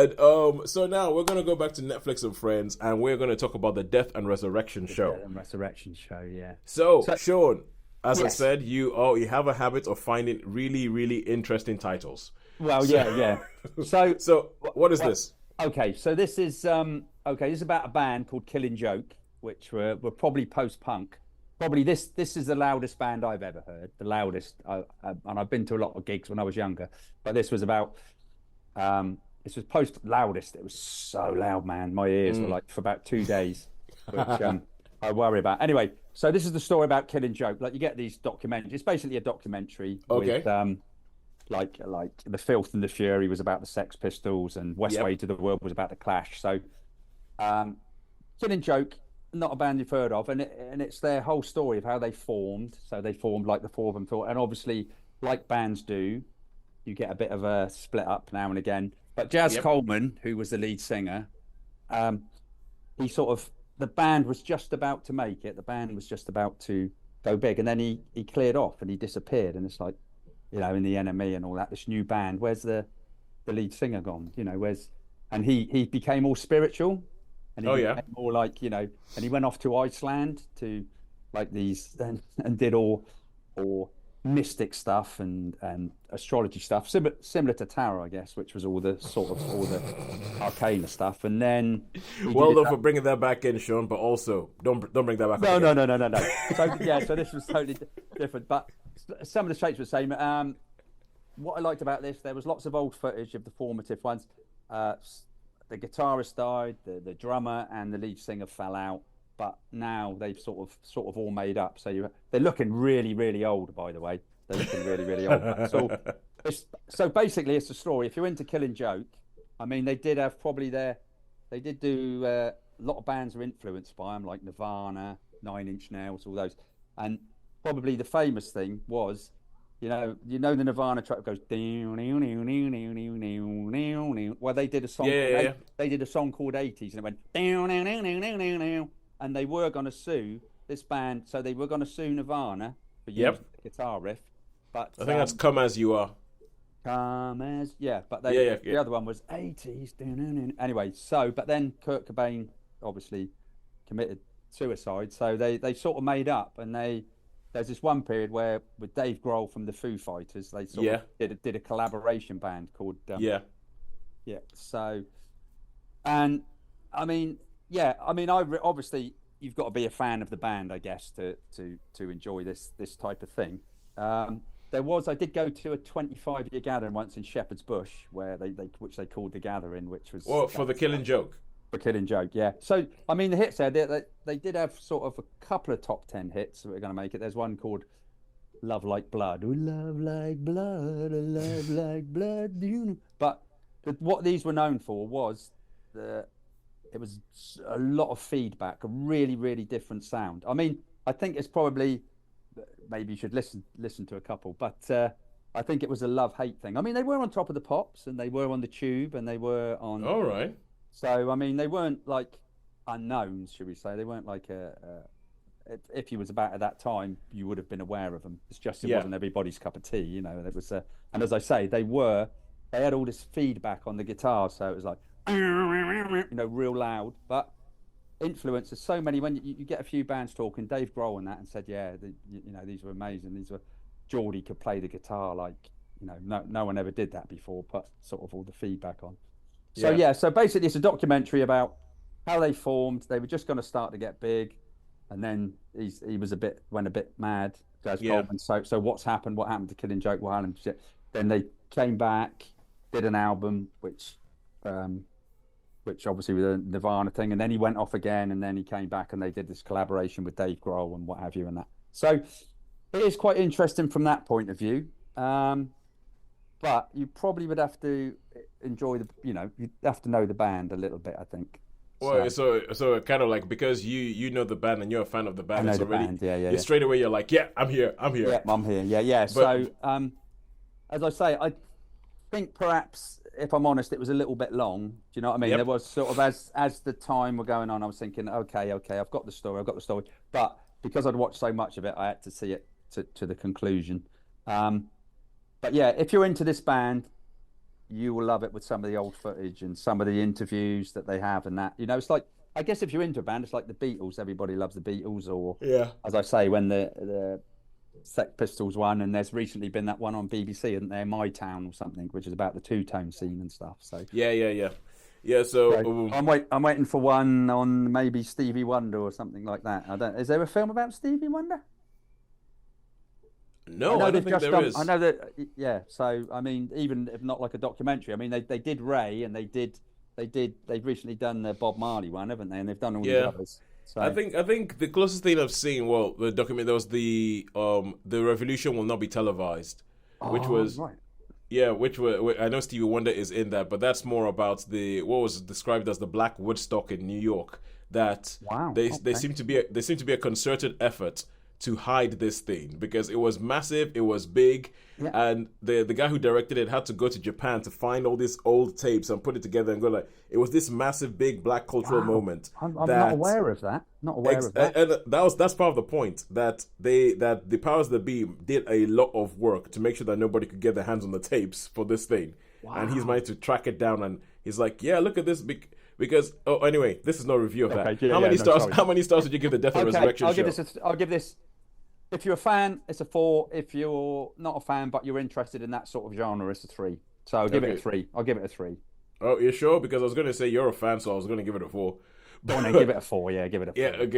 And, so now we're gonna go back to Netflix and Friends, and we're gonna talk about the Death and Resurrection The show. Death and Resurrection show, yeah. So, So Sean, as I yes, said, you have a habit of finding really, really interesting titles. well, So, yeah, yeah. So, so what is well, this? okay, so this is okay. This is about a band called Killing Joke, which were probably post punk. Probably this is the loudest band I've ever heard, the loudest. And I've been to a lot of gigs when I was younger, but this was about this was post loudest. It was so loud, man. My ears were Mm. like for about 2 days, which I worry about. Anyway, so this is the story about Killing Joke. Like you get these documentaries. It's basically a documentary with Okay. like the Filth and the Fury was about the Sex Pistols, and Yep. Westway to the World was about the Clash. So, um, Killing Joke, not a band you've heard of, and it's their whole story of how they formed. So they formed like the four of them thought, and obviously, like bands do, you get a bit of a split up now and again. But Jazz Yep. Coleman, who was the lead singer, um, he sort of the band was just about to make it. The band was just about to go big, and then he cleared off and he disappeared. And it's like, in the NME and all that, this new band, where's the lead singer gone? Where's and he became all spiritual, and he Oh yeah. became more like, and he went off to Iceland to like these and did all mystic stuff and astrology stuff, similar to tarot, I guess, which was all the arcana stuff. And then he did Well it. done for bringing that back in, Sean. But also, don't bring that back up No, again. no, no, no, no, no. So yeah, so this was totally different, but some of the traits were the same. What I liked about this, there was lots of old footage of the formative ones. Uh, the guitarist died, the drummer and the lead singer fell out, but now they've sort of all made up. So they're looking really, really old, by the way. They're looking really, really old. So basically, it's a story. If you're into Killing Joke, I mean, they did do a lot of bands are influenced by them, like Nirvana, Nine Inch Nails, all those, and probably the famous thing was, the Nirvana track goes well, they did a Yeah, song yeah, called yeah, eight. yeah. They did a song called 80s, and it went and they were going to sue this band, so they were going to sue Nirvana for Yep. using the guitar riff, but I think that's "Come as You Are." Come as yeah, but Yeah, yeah, the yeah. other one was 80s. Anyway, but then Kurt Cobain obviously committed suicide, so they sort of made up, and there's this one period where with Dave Grohl from the Foo Fighters, they sort of Yeah, did a collaboration band called yeah. yeah. So and I mean obviously you've got to be a fan of the band, I guess, to enjoy this type of thing. Um, I did go to a 25-year gathering once in Shepherd's Bush where they which they called the Gathering, which was Well, for the Killing Joke. for Killing Joke. Yeah. So I mean the hits there, they did have sort of a couple of top 10 hits that were going to make it. There's one called Love Like Blood. Oh, love like blood, oh, love like blood. But what these were known for was the it was a lot of feedback, a really, really different sound. I mean, I think it's probably maybe you should listen to a couple, but I think it was a love hate thing. I mean, they were on Top of the Pops and they were on the Tube and they were on. All right. So I mean, they weren't like unknowns, should we say? They weren't like if you was about at that time, you would have been aware of them. It's just it Yeah, wasn't everybody's cup of tea, you know. It was, and as I say, they had all this feedback on the guitar, so it was like, real loud. But influences so many when you get a few bands talking, Dave Grohl and that, and said, yeah, these were amazing. These were Geordie could play the guitar like no one ever did that before. Put sort of all the feedback on. So yeah, yeah, so basically it's a documentary about how they formed. They were just going to start to get big, and then he was went a bit mad, Jazz yeah. Coleman. So what's happened? What happened to Killing Joke? What happened? Then they came back, did an album, which obviously was a Nirvana thing, and then he went off again, and then he came back, and they did this collaboration with Dave Grohl and what have you, and that. So it is quite interesting from that point of view. But you probably would have to enjoy you'd have to know the band a little bit, I think. Well, So so kind of like because you know the band and you're a fan of the I band, know it's the already band, yeah, yeah, it's yeah, straight away you're like, yeah, I'm here, I'm here. yeah. I'm here, yeah, yeah. But So as I say, I think perhaps, if I'm honest, it was a little bit long. Do you know what I mean? There yep, was sort of as the time were going on, I was thinking, okay, okay, I've got the story. But because I'd watched so much of it, I had to see it to the conclusion. Um, but yeah, if you're into this band, you will love it with some of the old footage and some of the interviews that they have and that. You know, it's like, I guess if you're into a band, it's like the Beatles. Everybody loves the Beatles, or Yeah. as I say, when the Sex Pistols one, and there's recently been that one on BBC, isn't there, My Town or something, which is about the two-tone scene and stuff. So Yeah. So I'm waiting for one on maybe Stevie Wonder or something like that. I don't. Is there a film about Stevie Wonder? no, I don't think there is. I know that. Yeah. So I mean, even if not like a documentary, I mean, they did Ray, and they've recently done the Bob Marley one, haven't they? And they've done all these others. So I think the closest thing I've seen, well, the document, there was the Revolution Will Not Be Televised, which was right. yeah, which were, I know Stevie Wonder is in that, but that's more about what was described as the Black Woodstock in New York. That Wow, they okay. seem to be a concerted effort to hide this thing because it was massive, it was big, Yeah. and the guy who directed it had to go to Japan to find all these old tapes and put it together and go like, it was this massive, big black cultural moment. I'm not aware of that. Not aware of that. And that's part of the point, that the powers that be did a lot of work to make sure that nobody could get their hands on the tapes for this thing. And he's managed to track it down, and he's like, yeah, look at this because anyway, this is no review of that. Okay, How many stars? sorry. How many stars did you give the Death and Resurrection show? I'll give this. If you're a fan, it's a 4. If you're not a fan but you're interested in that sort of genre, it's a 3. So I'll give it a 3. I'll give it a 3. Oh, you're sure? Because I was going to say you're a fan, so I was going to give it a 4. Go on then, give it a 4. Yeah, give it a 4. Yeah, okay.